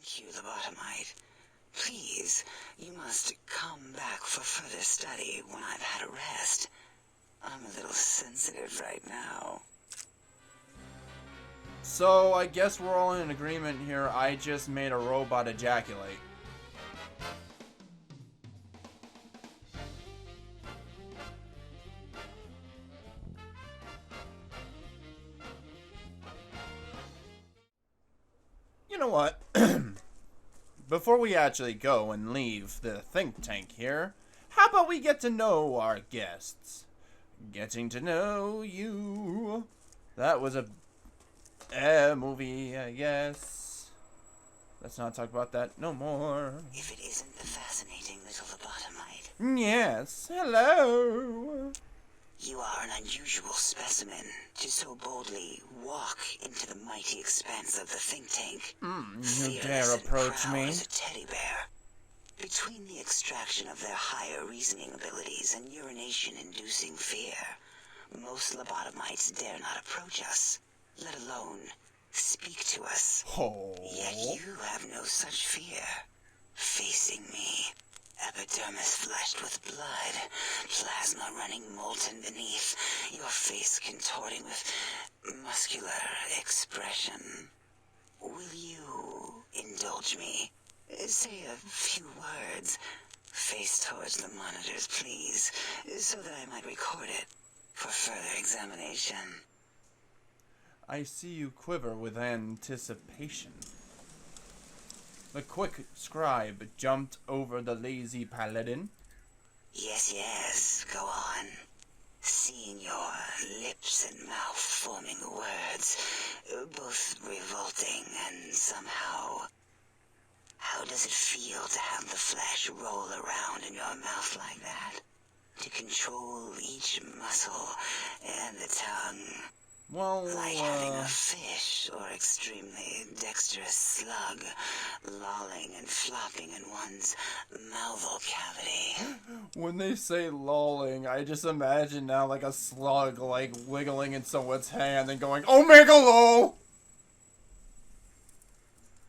Thank you, lobotomite. Please, you must come back for further study when I've had a rest. I'm a little sensitive right now. So, I guess we're all in agreement here. I just made a robot ejaculate. You know what? Before we actually go and leave the think tank here, how about we get to know our guests? Getting to know you. That was a movie, I guess. Let's not talk about that no more. If it isn't the fascinating little lobotomite. Yes, hello. You are an unusual specimen to so boldly walk into the mighty expanse of the think tank. You dare approach me? As a teddy bear. Between the extraction of their higher reasoning abilities and urination-inducing fear, most lobotomites dare not approach us, let alone speak to us. Oh. Yet you have no such fear. Facing me, epidermis fleshed with blood, plasma running molten beneath, your face contorting with muscular expression. Will you indulge me? Say a few words. Face towards the monitors, please, so that I might record it for further examination. I see you quiver with anticipation. The quick scribe jumped over the lazy paladin. Yes, go on. Seeing your lips and mouth forming words, both revolting and somehow... How does it feel to have the flesh roll around in your mouth like that? To control each muscle and the tongue? Well, like having a fish or extremely dexterous slug lolling and flopping in one's mouthal cavity. When they say lolling, I just imagine now like a slug like wiggling in someone's hand and going, Omega lol!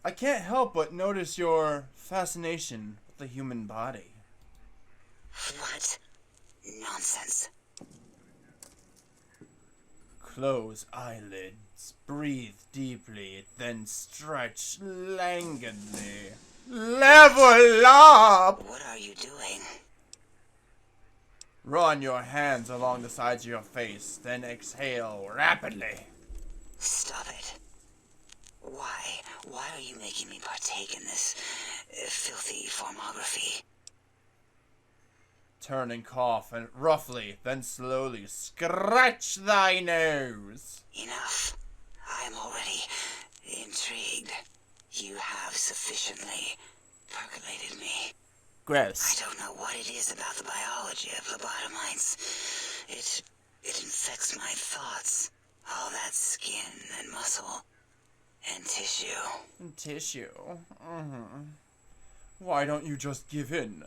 I can't help but notice your fascination with the human body. What? Nonsense. Close eyelids, breathe deeply, then stretch languidly. Level up! What are you doing? Run your hands along the sides of your face, then exhale rapidly. Stop it. Why? Why are you making me partake in this filthy formography? Turn and cough and roughly, then slowly scratch thy nose. Enough. I am already intrigued. You have sufficiently percolated me. Gross. I don't know what it is about the biology of lobotomites. It infects my thoughts. All that skin and muscle and tissue. Tissue? Why don't you just give in?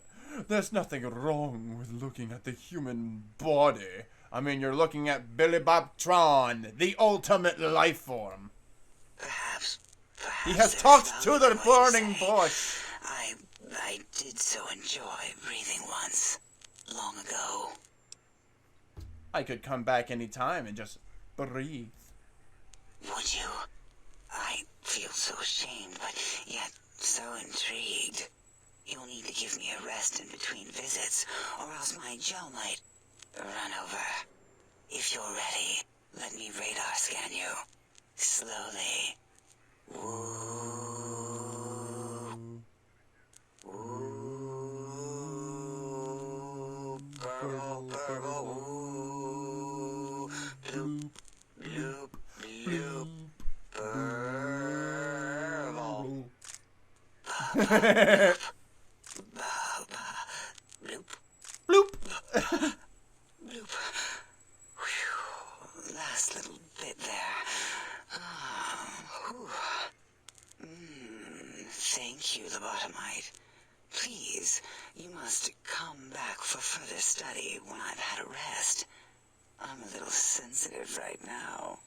There's nothing wrong with looking at the human body. I mean, you're looking at Billy Bob Tron, the ultimate life form. Perhaps He has talked to the burning bush. I did so enjoy breathing once, long ago. I could come back any time and just breathe. Would you? I feel so ashamed, but yet so intrigued. You'll need to give me a rest in between visits, or else my gel might run over. If you're ready, let me radar scan you. Slowly. Woo. Burgle, burgle, woo. Bloop, bloop, bloop. Burgle. Bloop. Bloop. Bloop. Whew. Last little bit there. Thank you, lobotomite. Please, you must come back for further study when I've had a rest. I'm a little sensitive right now.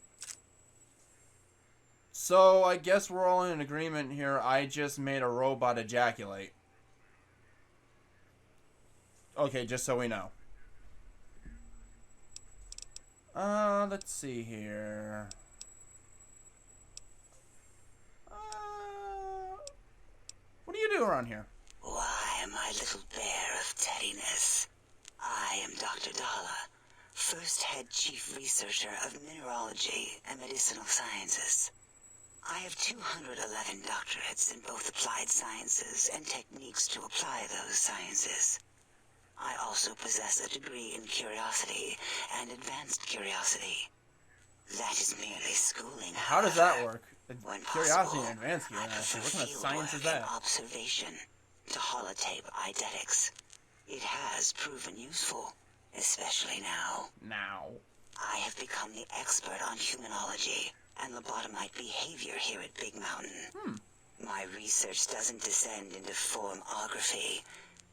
So, I guess we're all in agreement here. I just made a robot ejaculate. Okay, just so we know. Let's see here. What do you do around here? Why, my little bear of teddiness. I am Dr. Dalla, first head chief researcher of mineralogy and medicinal sciences. I have 211 doctorates in both applied sciences and techniques to apply those sciences. I also possess a degree in curiosity and advanced curiosity. That is merely schooling. How does that work? When Curiosity possible, and advanced I curiosity. prefer What kind of science is fieldwork and that? observation to holotape eidetics. It has proven useful, especially now. Now. I have become the expert on humanology and lobotomite behavior here at Big Mountain. My research doesn't descend into formography.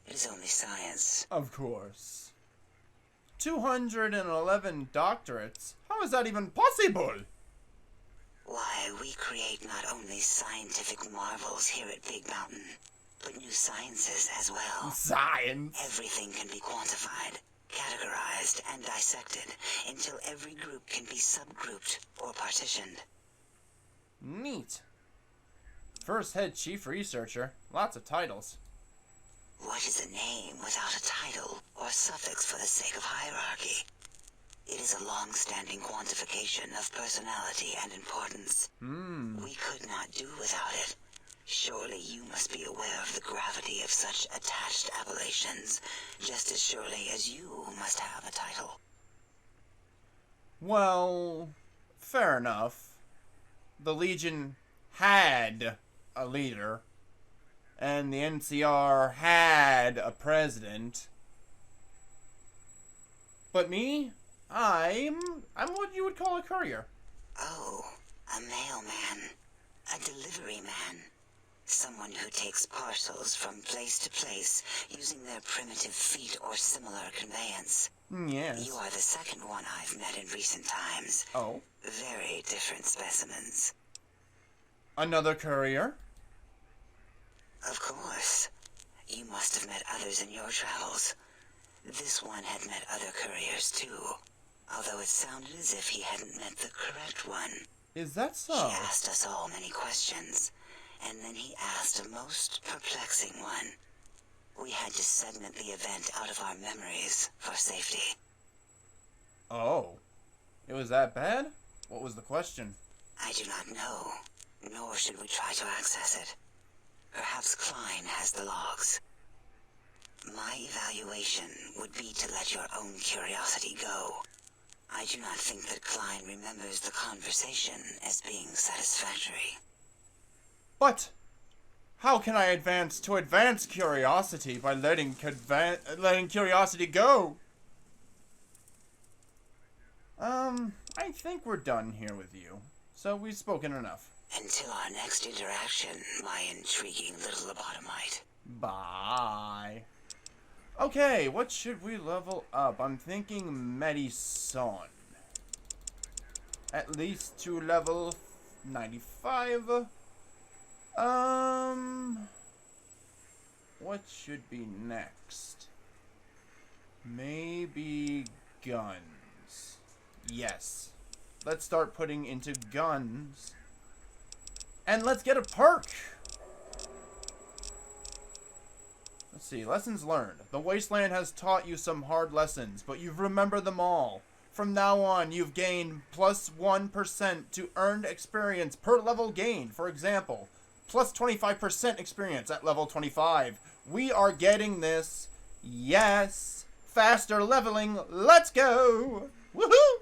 It is only science. Of course. 211 doctorates? How is that even possible? Why, we create not only scientific marvels here at Big Mountain, but new sciences as well. Science? Everything can be quantified, categorized, and dissected until every group can be subgrouped or partitioned. Neat. First head chief researcher. Lots of titles. What is a name without a title or suffix for the sake of hierarchy? It is a long-standing quantification of personality and importance. We could not do without it. Surely you must be aware of the gravity of such attached appellations, just as surely as you must have a title. Well, fair enough. The Legion had a leader, and the NCR had a president. But me? I'm what you would call a courier. Oh, a mailman. A delivery man. Someone who takes parcels from place to place using their primitive feet or similar conveyance. Yes. You are the second one I've met in recent times. Oh? Very different specimens. Another courier? Of course. You must have met others in your travels. This one had met other couriers too, although it sounded as if he hadn't met the correct one. Is that so? He asked us all many questions, and then he asked a most perplexing one. We had to segment the event out of our memories for safety. Oh. It was that bad? What was the question? I do not know, nor should we try to access it. Perhaps Klein has the logs. My evaluation would be to let your own curiosity go. I do not think that Klein remembers the conversation as being satisfactory. But how can I advance curiosity by letting curiosity go? I think we're done here with you. So we've spoken enough. Until our next interaction, my intriguing little lobotomite. Bye. Okay, what should we level up? I'm thinking Medicine. At least to level 95. What should be next? Maybe guns. Yes. Let's start putting into guns. And let's get a perk! Let's see, lessons learned. The Wasteland has taught you some hard lessons, but you've remembered them all. From now on, you've gained plus 1% to earned experience per level gained. For example, plus 25% experience at level 25. We are getting this. Yes. Faster leveling. Let's go. Woohoo!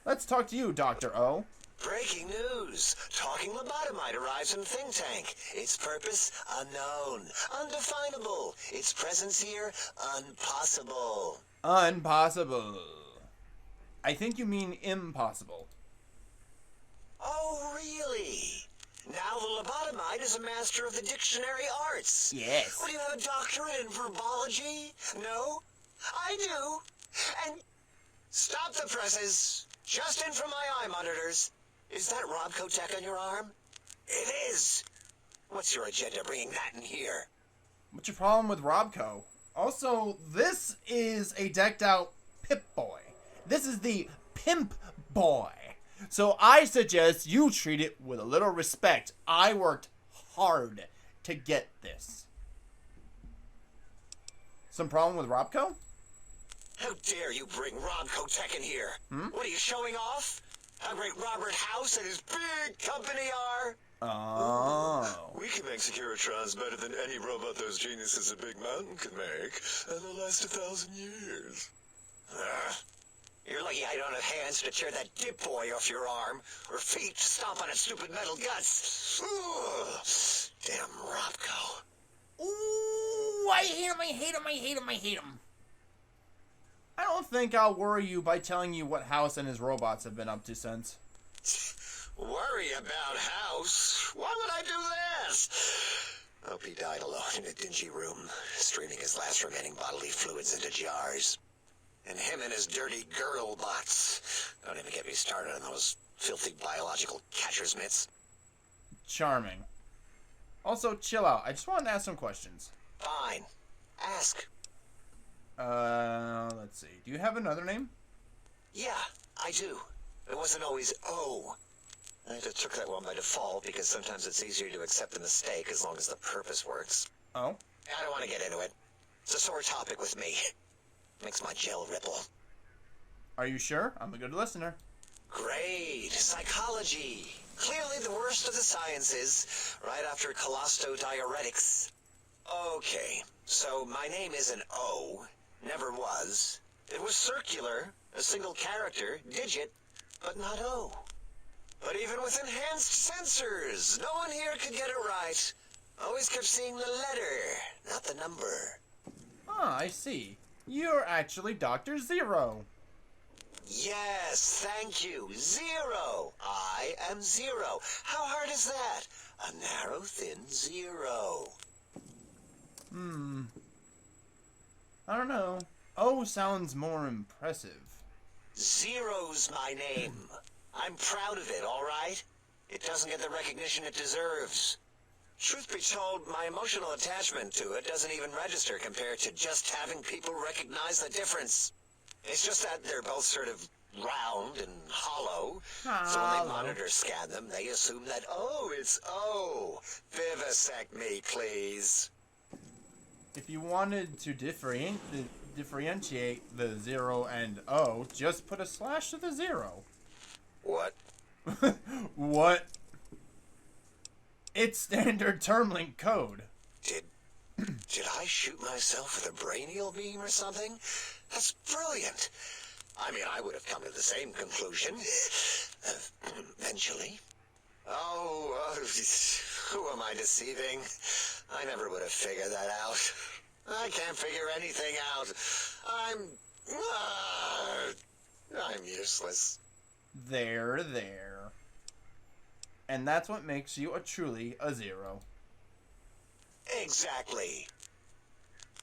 Let's talk to you, Dr. O. Breaking news! Talking lobotomite arrives in Think Tank. Its purpose, unknown. Undefinable. Its presence here, impossible. Impossible. I think you mean impossible. Oh, really? Now the lobotomite is a master of the dictionary arts. Yes. What, do you have a doctorate in verbology? No? I do. And stop the presses. Just in from my eye monitors. Is that Robco Tech on your arm? It is. What's your agenda bringing that in here? What's your problem with Robco? Also, this is a decked out Pip-Boy. This is the Pimp Boy. So I suggest you treat it with a little respect. I worked hard to get this. Some problem with Robco? How dare you bring Robco Tech in here? What are you showing off? How great Robert House and his big company are? Oh. We can make Securitrons better than any robot those geniuses at Big Mountain can make, and they'll last 1,000 years. You're lucky I don't have hands to tear that dip boy off your arm, or feet to stomp on its stupid metal guts. Damn Robco. Ooh, I hate him, I hate him, I hate him, I hate him. I don't think I'll worry you by telling you what House and his robots have been up to since. Worry about House? Why would I do this? Hope he died alone in a dingy room, streaming his last remaining bodily fluids into jars. And him and his dirty girl bots. Don't even get me started on those filthy biological catcher's mitts. Charming. Also, chill out. I just wanted to ask some questions. Fine. Ask. Let's see. Do you have another name? Yeah, I do. It wasn't always O. I just took that one by default because sometimes it's easier to accept the mistake as long as the purpose works. Oh? I don't want to get into it. It's a sore topic with me. Makes my gel ripple. Are you sure? I'm a good listener. Great. Psychology. Clearly the worst of the sciences, right after colostodiuretics. Okay, so my name is an O. Never was. It was circular, a single character, digit, but not O. But even with enhanced sensors, no one here could get it right. Always kept seeing the letter, not the number. Ah, I see. You're actually Dr. Zero. Yes, thank you. Zero. I am zero. How hard is that? A narrow, thin zero. I don't know. O sounds more impressive. Zero's my name. I'm proud of it, all right? It doesn't get the recognition it deserves. Truth be told, my emotional attachment to it doesn't even register compared to just having people recognize the difference. It's just that they're both sort of round and hollow. So when they monitor scan them, they assume that, oh, it's O. Vivisect me, please. If you wanted to differentiate the 0 and O, just put a slash to the 0. What? What? It's standard termlink code. Did I shoot myself with a brainial beam or something? That's brilliant. I mean, I would have come to the same conclusion. Eventually. Oh, who am I deceiving? I never would have figured that out. I can't figure anything out. I'm useless. There. And that's what makes you truly a 0. Exactly.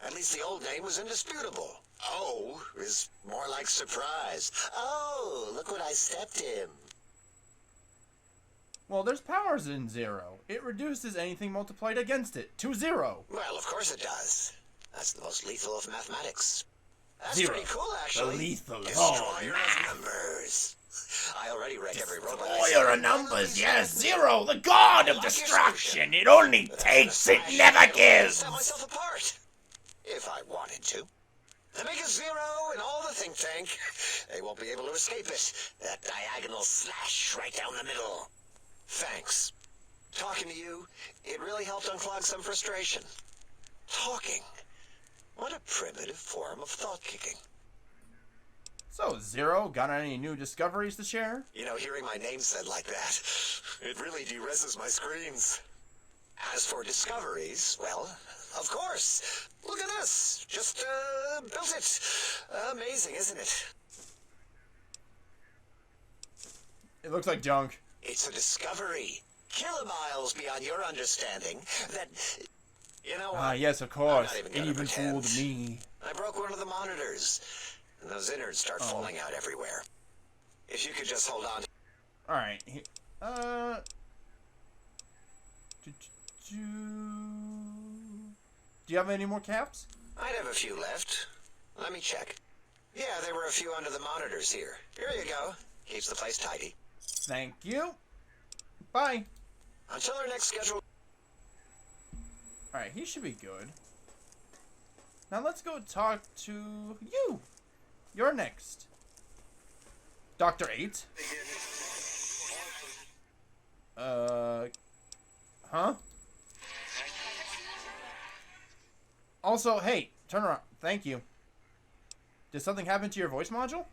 At least the old name was indisputable. O is more like surprise. Oh, look what I stepped in. Well, there's powers in 0. It reduces anything multiplied against it to 0. Well, of course it does. That's the most lethal of mathematics. That's 0. pretty cool, actually. The lethal Destroyer of numbers. I already wreck every robot. Destroyer of numbers, yes, 0, the god of destruction. It only takes, it never gives. Set myself apart, if I wanted to. The biggest 0 in all the think tank. They won't be able to escape it. That diagonal slash right down the middle. Thanks. Talking to you, it really helped unclog some frustration. Talking. What a primitive form of thought kicking. So, 0, got any new discoveries to share? You know, hearing my name said like that, it really de-reses my screens. As for discoveries, well, of course. Look at this. Just, built it. Amazing, isn't it? It looks like junk. It's a discovery. Kilomiles beyond your understanding. That, you know what? Ah, yes, of course. I'm not It gonna even pretend. fooled me. I broke one of the monitors, and those innards start falling out everywhere. If you could just hold on. Alright. Do you have any more caps? I'd have a few left. Let me check. Yeah, there were a few under the monitors here. Here you go. Keeps the place tidy. Thank you. Bye. Until our next schedule. Alright, he should be good. Now let's go talk to you. You're next. Dr. 8? Huh? Also, hey, turn around. Thank you. Did something happen to your voice module?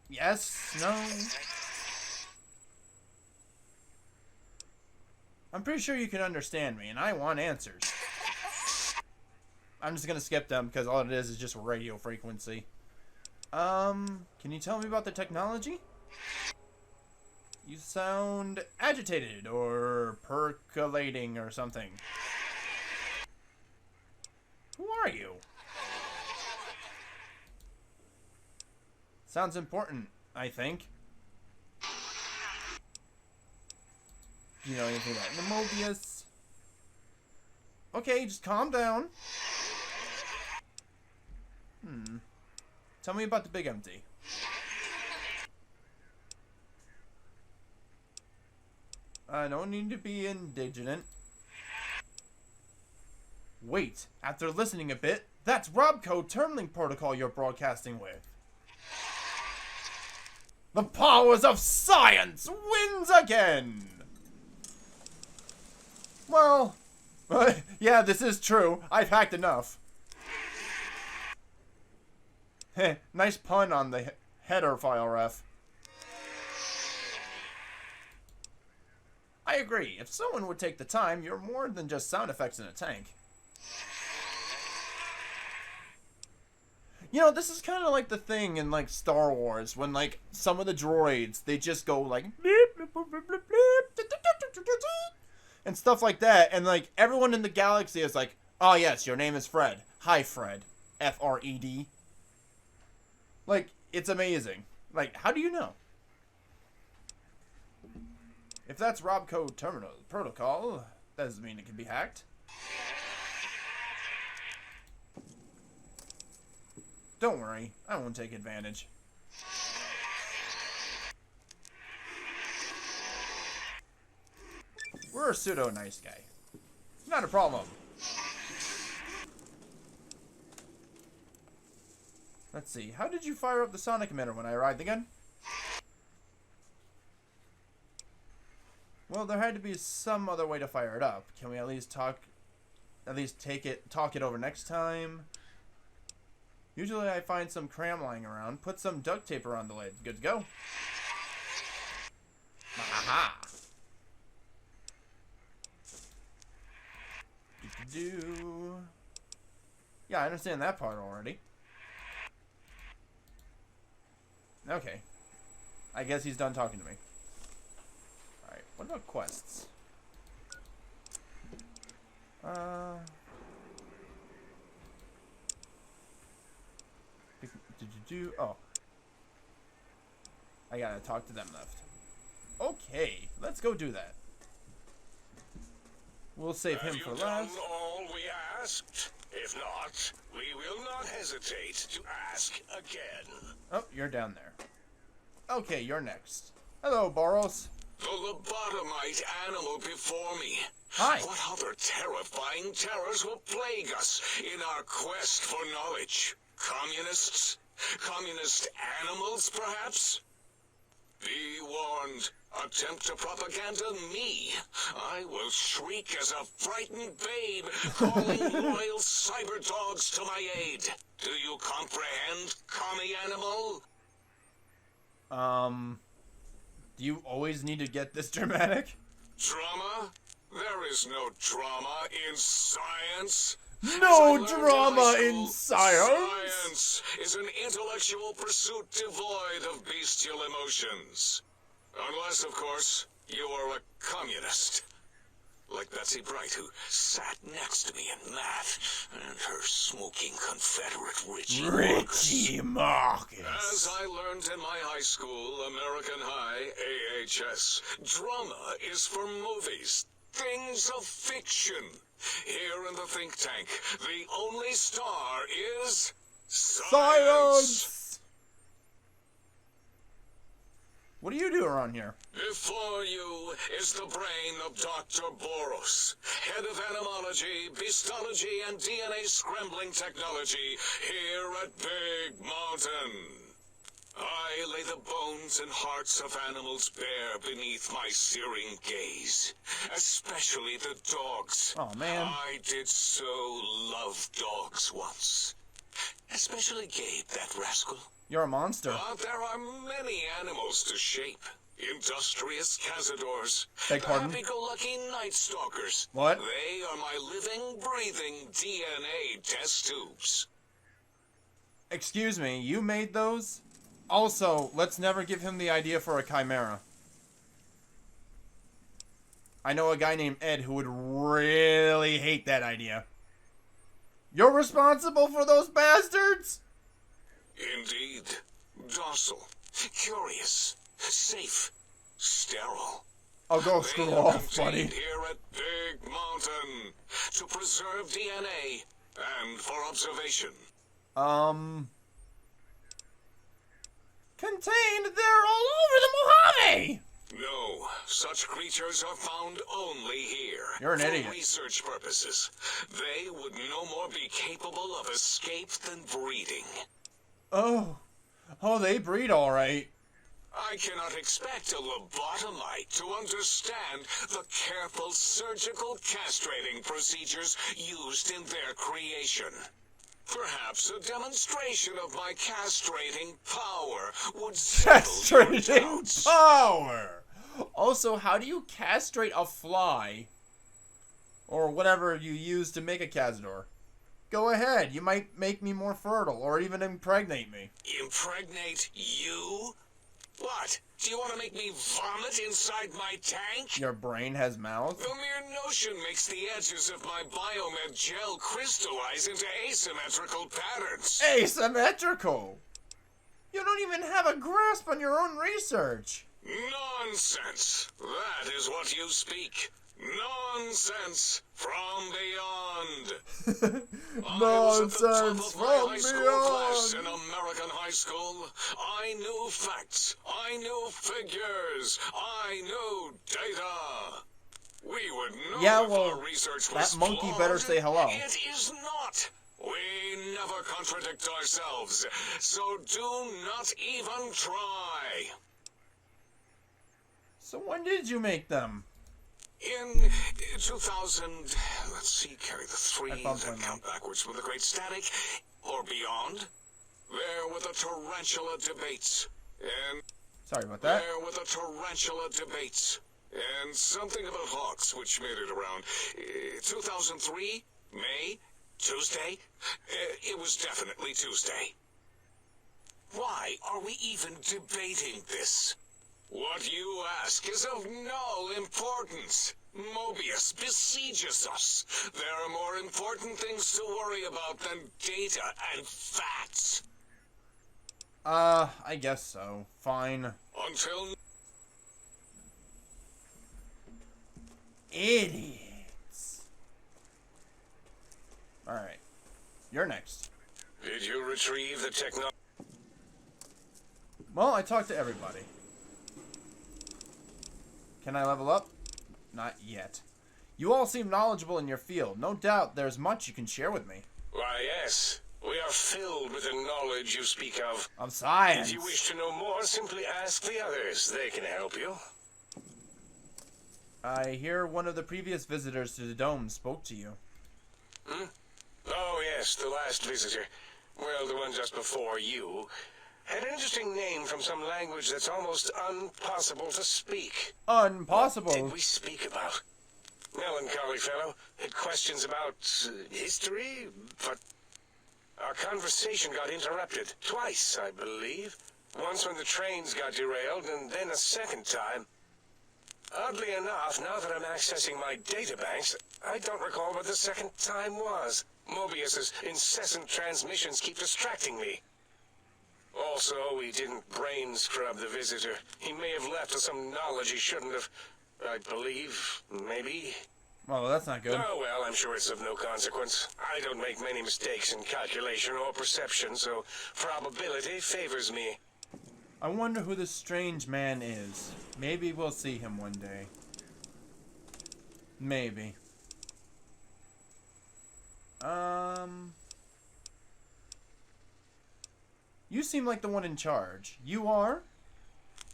Yes? No? I'm pretty sure you can understand me, and I want answers. I'm just gonna skip them, because all it is just radio frequency. Can you tell me about the technology? You sound agitated, or percolating, or something. Who are you? Sounds important, I think. Do you know anything about the Mobius? Okay, just calm down. Tell me about the Big Empty. I don't need to be indignant. Wait, after listening a bit, that's Robco Termling Protocol you're broadcasting with. The powers of science wins again! Well, yeah, this is true. I've hacked enough. Heh, nice pun on the header file, ref. I agree. If someone would take the time, you're more than just sound effects in a tank. You know, this is kind of like the thing in, like, Star Wars, when, like, some of the droids, they just go, like, and stuff like that, and, like, everyone in the galaxy is like, oh, yes, your name is Fred. Hi, Fred. F-R-E-D. Like, it's amazing. Like, how do you know? If that's Robco Terminal Protocol, that doesn't mean it can be hacked. Don't worry, I won't take advantage. We're a pseudo-nice guy. Not a problem. Let's see, how did you fire up the sonic emitter when I arrived again? Well, there had to be some other way to fire it up. Can we at least talk it over next time? Usually I find some cram lying around, put some duct tape around the lid. Good to go. Aha! Do. Yeah, I understand that part already. Okay. I guess he's done talking to me. Alright, what about quests? Oh. I gotta talk to them left. Okay, let's go do that. We'll save him for last. Have you done all we asked? If not, we will not hesitate to ask again. Oh, you're down there. Okay, you're next. Hello, Boros. The lobotomite animal before me. Hi. What other terrifying terrors will plague us in our quest for knowledge? Communists? Communist animals, perhaps? Be warned. Attempt to propaganda me. I will shriek as a frightened babe, calling loyal cyber dogs to my aid. Do you comprehend, commie animal? Do you always need to get this dramatic? Drama? There is no drama in science. No drama in science! Science is an intellectual pursuit devoid of bestial emotions. Unless, of course, you are a communist. like Betsy Bright, who sat next to me in math, and her smoking Confederate Richie Marcus. As I learned in my high school, American High, AHS, drama is for movies, things of fiction. Here in the think tank, the only star is science. What do you do around here? Before you is the brain of Dr. Boros, head of animalogy, beastology, and DNA scrambling technology here at Big Mountain. I lay the bones and hearts of animals bare beneath my searing gaze, especially the dogs. Oh, man. I did so love dogs once. Especially Gabe, that rascal. You're a monster. But there are many animals to shape. Industrious cazadors. Beg pardon? Happy-go-lucky night stalkers. What? They are my living, breathing DNA test tubes. Excuse me, you made those? Also, let's never give him the idea for a chimera. I know a guy named Ed who would really hate that idea. You're responsible for those bastards? Indeed. Docile, curious, safe, sterile. I'll go screw off, buddy. Here at Big Mountain to preserve DNA and for observation. Contained, they're all over the Mojave! No, such creatures are found only here. You're an idiot. For research purposes. They would no more be capable of escape than breeding. Oh, they breed all right. I cannot expect a lobotomite to understand the careful surgical castrating procedures used in their creation. Perhaps a demonstration of my castrating power would settle your Castrating doubts. power! Also, how do you castrate a fly? Or whatever you use to make a cazador. Go ahead, you might make me more fertile, or even impregnate me. Impregnate you? What? Do you want to make me vomit inside my tank? Your brain has mouth? The mere notion makes the edges of my biomed gel crystallize into asymmetrical patterns. Asymmetrical! You don't even have a grasp on your own research. Nonsense! That is what you speak. Nonsense from beyond. Nonsense I from was at the top of my high school class beyond. in American high school. I knew facts. I knew figures. I knew data. We would know Yeah, if well, our research was that monkey flawed. better say hello. It is not. We never contradict ourselves, so do not even try. So when did you make them? In 2000, let's see, carry the three, I bumped then one count backwards with the Great Static, or beyond. There were the tarantula debates, and Sorry about that. there were the tarantula debates, and something about hawks, which made it around 2003, May, Tuesday. It was definitely Tuesday. Why are we even debating this? What you ask is of no importance. Mobius besieges us. There are more important things to worry about than data and facts. I guess so. Fine. Until Idiots. Alright. You're next. did you retrieve the technology? Well, I talked to everybody. Can I level up? Not yet. You all seem knowledgeable in your field. No doubt there's much you can share with me. Why, yes. We are filled with the knowledge you speak of. Of science. If you wish to know more, simply ask the others. They can help you. I hear one of the previous visitors to the dome spoke to you. Hmm? Oh, yes, the last visitor. Well, the one just before you. Had an interesting name from some language that's almost impossible to speak. Impossible. What did we speak about? Melancholy fellow. Had questions about history, but our conversation got interrupted. Twice, I believe. Once when the trains got derailed, and then a second time. Oddly enough, now that I'm accessing my databanks, I don't recall what the second time was. Mobius's incessant transmissions keep distracting me. Also, we didn't brain scrub the visitor. He may have left us some knowledge he shouldn't have. I believe, maybe. Well, that's not good. Oh, well, I'm sure it's of no consequence. I don't make many mistakes in calculation or perception, so probability favors me. I wonder who this strange man is. Maybe we'll see him one day. Maybe. You seem like the one in charge. You are?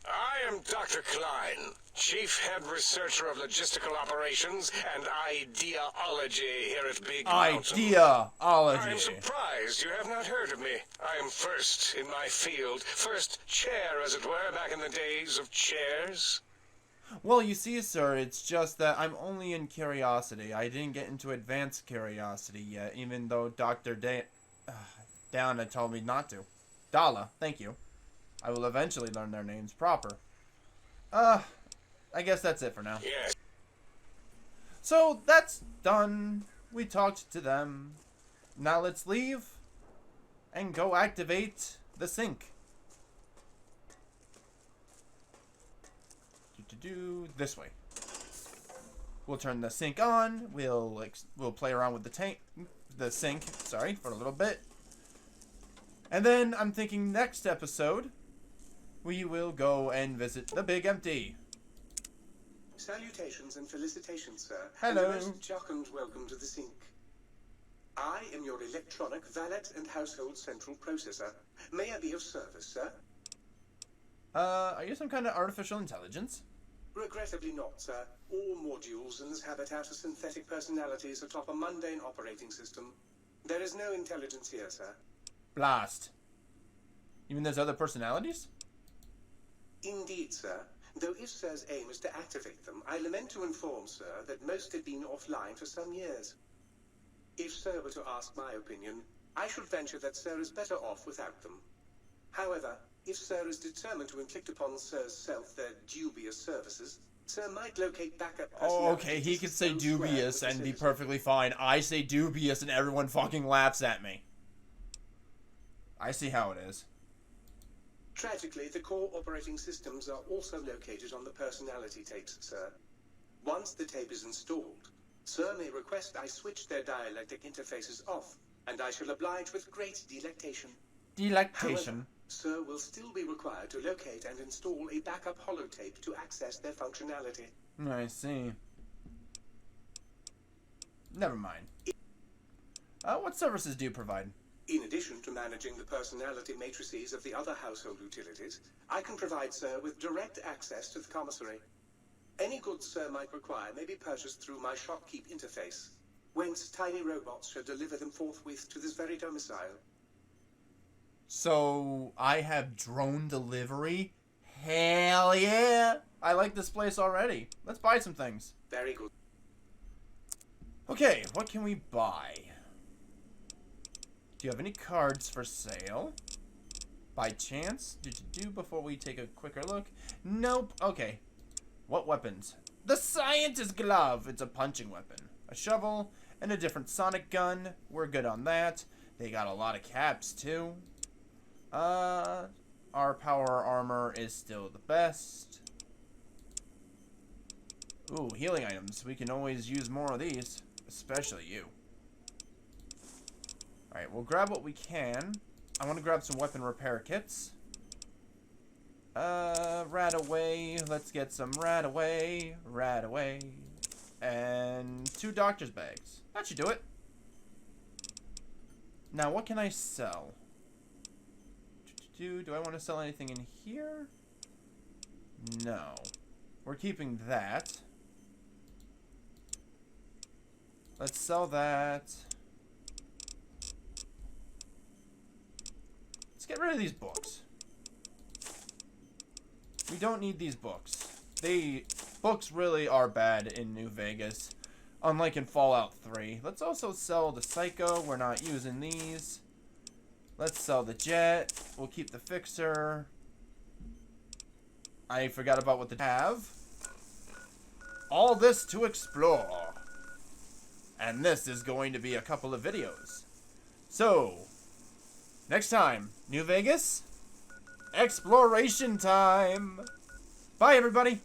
I am Dr. Klein, Chief Head Researcher of Logistical Operations and Ideology here at Big Mountain. Ideology. I am surprised you have not heard of me. I am first in my field, first chair, as it were, back in the days of chairs. Well, you see, sir, it's just that I'm only in curiosity. I didn't get into advanced curiosity yet, even though Dr. Downa told me not to. Dala, thank you. I will eventually learn their names proper. I guess that's it for now. Yes. So, that's done. We talked to them. Now let's leave and go activate the sink. This way. We'll turn the sink on. We'll play around with the sink, sorry, for a little bit. And then I'm thinking next episode we will go and visit the Big Empty. Salutations and felicitations, sir. Hello. And a most jocund welcome to the sink. I am your electronic valet and household central processor. May I be of service, sir? Are you some kind of artificial intelligence? Regrettably not, sir. All modules in this habitat are synthetic personalities atop a mundane operating system. There is no intelligence here, sir. Blast. You mean there's other personalities? Indeed, sir. Though if Sir's aim is to activate them, I lament to inform, sir, that most have been offline for some years. If Sir were to ask my opinion, I should venture that Sir is better off without them. However, if Sir is determined to inflict upon Sir's self their dubious services, Sir might locate backup Oh, okay, he could say dubious and be perfectly fine. I say dubious and everyone fucking laughs at me. I see how it is. Tragically, the core operating systems are also located on the personality tapes, sir. Once the tape is installed, Sir may request I switch their dialectic interfaces off, and I shall oblige with great delectation. Delectation. However, Sir will still be required to locate and install a backup holotape to access their functionality. I see. Never mind. What services do you provide? In addition to managing the personality matrices of the other household utilities, I can provide Sir with direct access to the commissary. Any goods Sir might require may be purchased through my shopkeep interface, whence tiny robots shall deliver them forthwith to this very domicile. So, I have drone delivery? Hell yeah! I like this place already. Let's buy some things. Very good. Okay, what can we buy? Do you have any cards for sale? By chance? Before we take a quicker look? Nope. Okay. What weapons? The Scientist Glove! It's a punching weapon. A shovel and a different sonic gun. We're good on that. They got a lot of caps, too. Our power armor is still the best. Ooh, healing items. We can always use more of these. Especially you. Alright, we'll grab what we can. I want to grab some weapon repair kits. Rat away. Let's get some rat away. Rat away. And 2 doctor's bags. That should do it. Now, what can I sell? Do I want to sell anything in here? No. We're keeping that. Let's sell that. Let's get rid of these books. We don't need these books. Books really are bad in New Vegas, unlike in Fallout 3. Let's also sell the Psycho. We're not using these. Let's sell the Jet. We'll keep the Fixer. I forgot about what the have. all this to explore. And this is going to be a couple of videos. So, next time, New Vegas, exploration time. Bye, everybody.